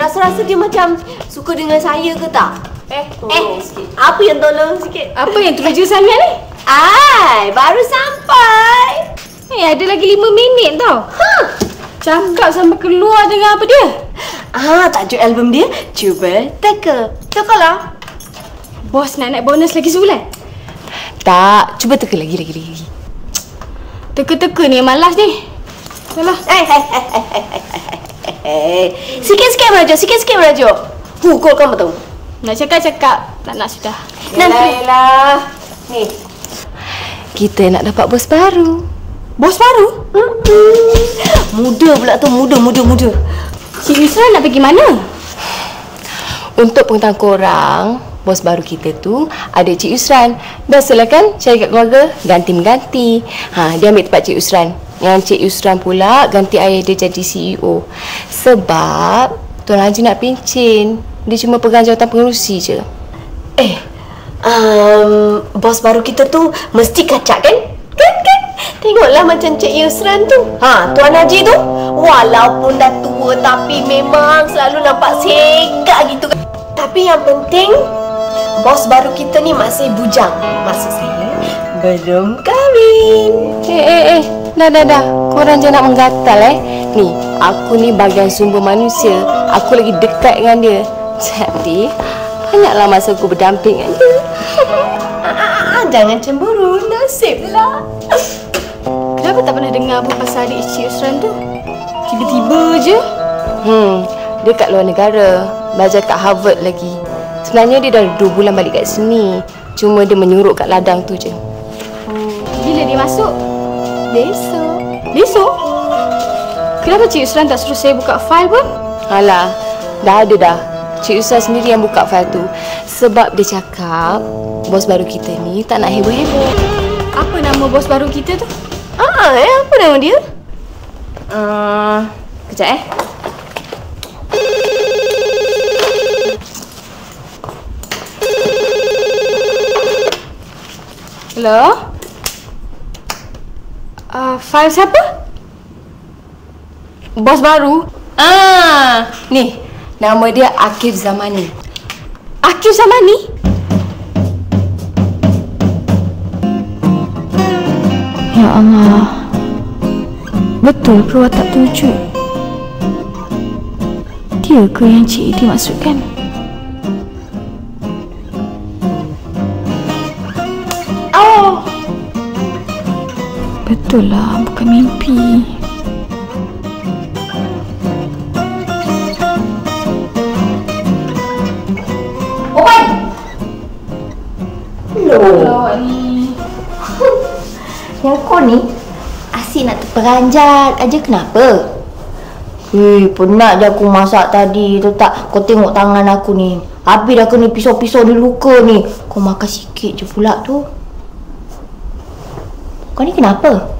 Rasa-rasa dia macam suka dengan saya ke tak? Tolong sikit. Apa yang tolong sikit? Apa yang teruja sangat ni? Baru sampai. Ada lagi 5 minit tau. Cakap sampai keluar dengan apa dia? Tajuk album dia Cuba Teka. Tekalah. Bos nak naik bonus lagi sebulan? Tak, cuba teka lagi. Teka-teka ni malas ni. Yalah. Sikit-sikit merajuk. Kau kamu tahu. Nak cakap, tak nak sudah. Yelah. Ni. Kita nak dapat bos baru. Bos baru? Muda pula tu, muda. Cik Yusran nak pergi mana? Untuk pengetahuan korang, bos baru kita tu ada Cik Yusran. Biasalah kan syarikat keluarga ganti-mengganti. Dia ambil tempat Cik Yusran. Yang Cik Yusran pula ganti ayah dia jadi CEO. Sebab Tuan Haji nak pencen. Dia cuma pegang jawatan pengerusi je. Bos baru kita tu mesti kacak kan? Kan? Tengoklah macam Cik Yusran tu. Tuan Haji tu walaupun dah tua tapi memang selalu nampak segak gitu. Tapi yang penting bos baru kita ni masih bujang. Maksud saya belum kahwin. Dah. Korang jangan nak menggatal Ni, aku ni bagian sumber manusia. Aku lagi dekat dengan dia. Jadi, banyaklah masa aku berdamping dengan dia. Jangan cemburu, nasiblah. Kenapa tak pernah dengar apa pasal adik Cik Yusran tu? Tiba-tiba je. Dia kat luar negara, belajar kat Harvard lagi. Sebenarnya dia dah 2 bulan balik kat sini. Cuma dia menyuruk kat ladang tu je. Bila dia masuk? Besok? Kenapa Cik Yusran tak suruh saya buka fail pun? Alah, dah ada dah. Cik Yusran sendiri yang buka fail tu. Sebab dia cakap bos baru kita ni tak nak heboh-heboh. Apa nama bos baru kita tu? Apa nama dia? Kejap Hello? Fail siapa? Bos baru? Ni, nama dia Akif Zamani. Akif Zamani? Ya Allah. Betul ke watak tu wujud? Dia ke yang Cik Edi maksudkan? Betul lah, bukan mimpi. Awak ni. Yang kau ni asyik nak terperanjat aja, kenapa? Penat je aku masak tadi tu tak. Kau tengok tangan aku ni. Habis dah kena pisau-pisau di luka ni. Kau makan sikit je pula tu. Kau ni kenapa?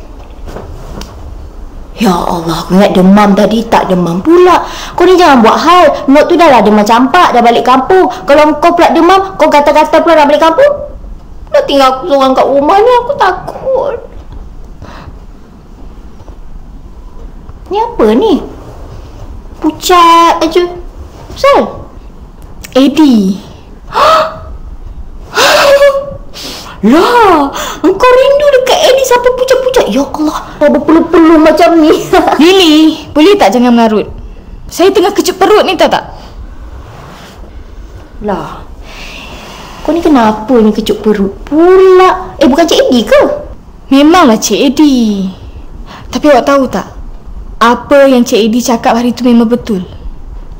Ya Allah, aku ingat demam tadi, tak demam pula. Kau ni jangan buat hal. Nok tu dah lah demam campak, dah balik kampung. Kalau kau pula demam, kau kata-kata pula nak balik kampung. Dah tinggal aku seorang kat rumah ni, aku takut. Ni apa ni? Pucat aja. Sal? Edi. Lah, engkau rindu dekat Eddie sampai pucat-pucat. Ya Allah, berpeluh-peluh macam ni. Lily, boleh tak jangan mengarut? Saya tengah kecut perut ni, tahu tak? Lah, kau ni kenapa ni kecut perut pula? Bukan Cik Eddie ke? Memanglah Cik Eddie. Tapi awak tahu tak? Apa yang Cik Eddie cakap hari tu memang betul.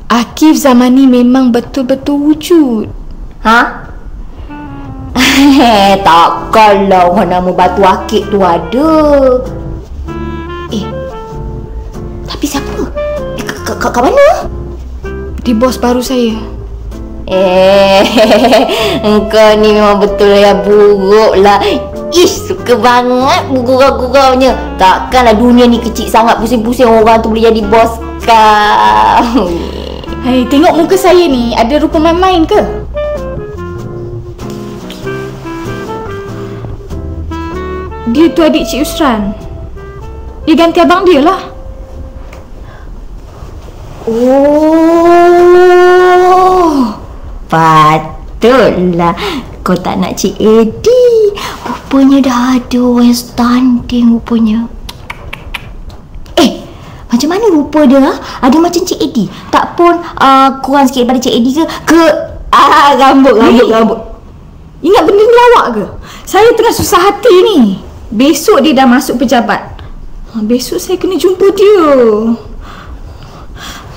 Akif Zamani memang betul-betul wujud. Takkanlah orang nama Batu Akik tu ada. Tapi siapa? Kat mana? Di bos baru saya. Engkau ni memang betul lah, buruk lah. Suka banget gurau-guraunya. Takkanlah dunia ni kecil sangat, pusing-pusing orang tu boleh jadi bos kau. Tengok muka saya ni, ada rupa main-main ke? Dia tu adik Cik Yusran. Dia ganti abang dia lah. Oh, Patutlah kau tak nak Cik Eddie. Rupanya dah ada orang yang stunting rupanya. Macam mana rupa dia? Ada macam Cik Eddie? Tak pun kurang sikit daripada Cik Eddie ke? Rambut. Ingat benda ni lawak ke? Saya tengah susah hati ni. Besok dia dah masuk pejabat. Besok saya kena jumpa dia.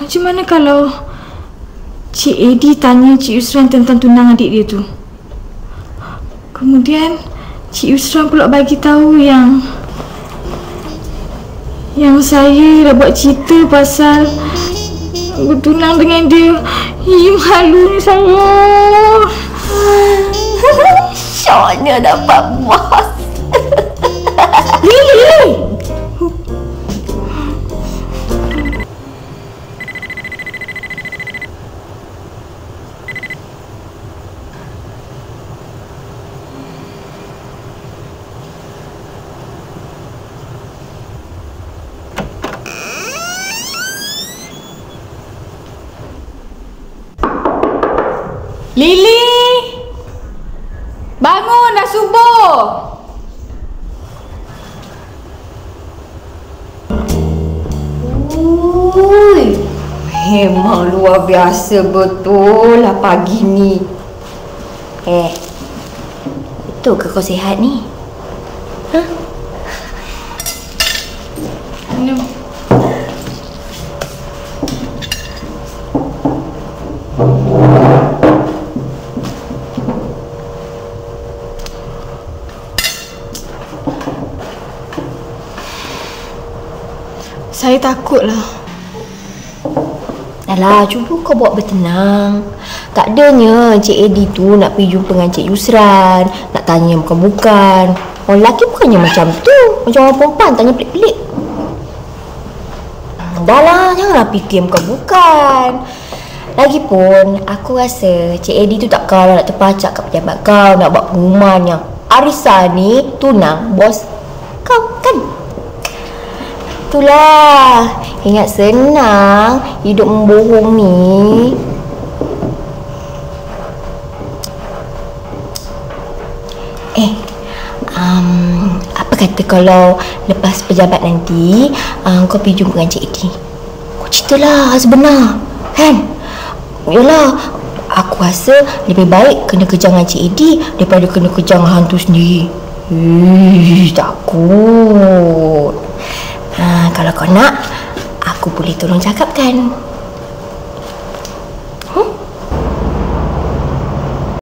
Macam mana kalau Cik Eddie tanya Cik Yusran tentang tunang adik dia tu? Kemudian Cik Yusran pula bagi tahu yang saya dah buat cerita pasal bertunang dengan dia. Malunya saya. Syoknya dapat bos. Lily! Lily! Bangun, dah subuh! Ui, memang luar biasa betul lah pagi ni. Betul ke kau sihat ni? Minum. Saya takutlah. Alah, cuba kau buat bertenang. Tak adanya Cik Eddie tu nak pergi jumpa dengan Cik Yusran, nak tanya bukan-bukan. Orang lelaki bukannya macam tu. Macam orang perempuan tanya pelik-pelik. Dah lah, janganlah fikir bukan-bukan. Lagipun, aku rasa Cik Eddie tu tak kalah nak terpacak kat pejabat kau, nak buat pengumuman yang Arissa ni tunang bos kau, kan? Itulah, ingat senang hidup membohong ni. Apa kata kalau lepas pejabat nanti kau pergi jumpa dengan Cik Eddie? Kau ceritalah sebenar, kan? Yalah, aku rasa lebih baik kena kejar dengan Cik Eddie daripada kena kejar dengan hantu sendiri. Takut. Kalau kau nak, aku boleh tolong cakapkan.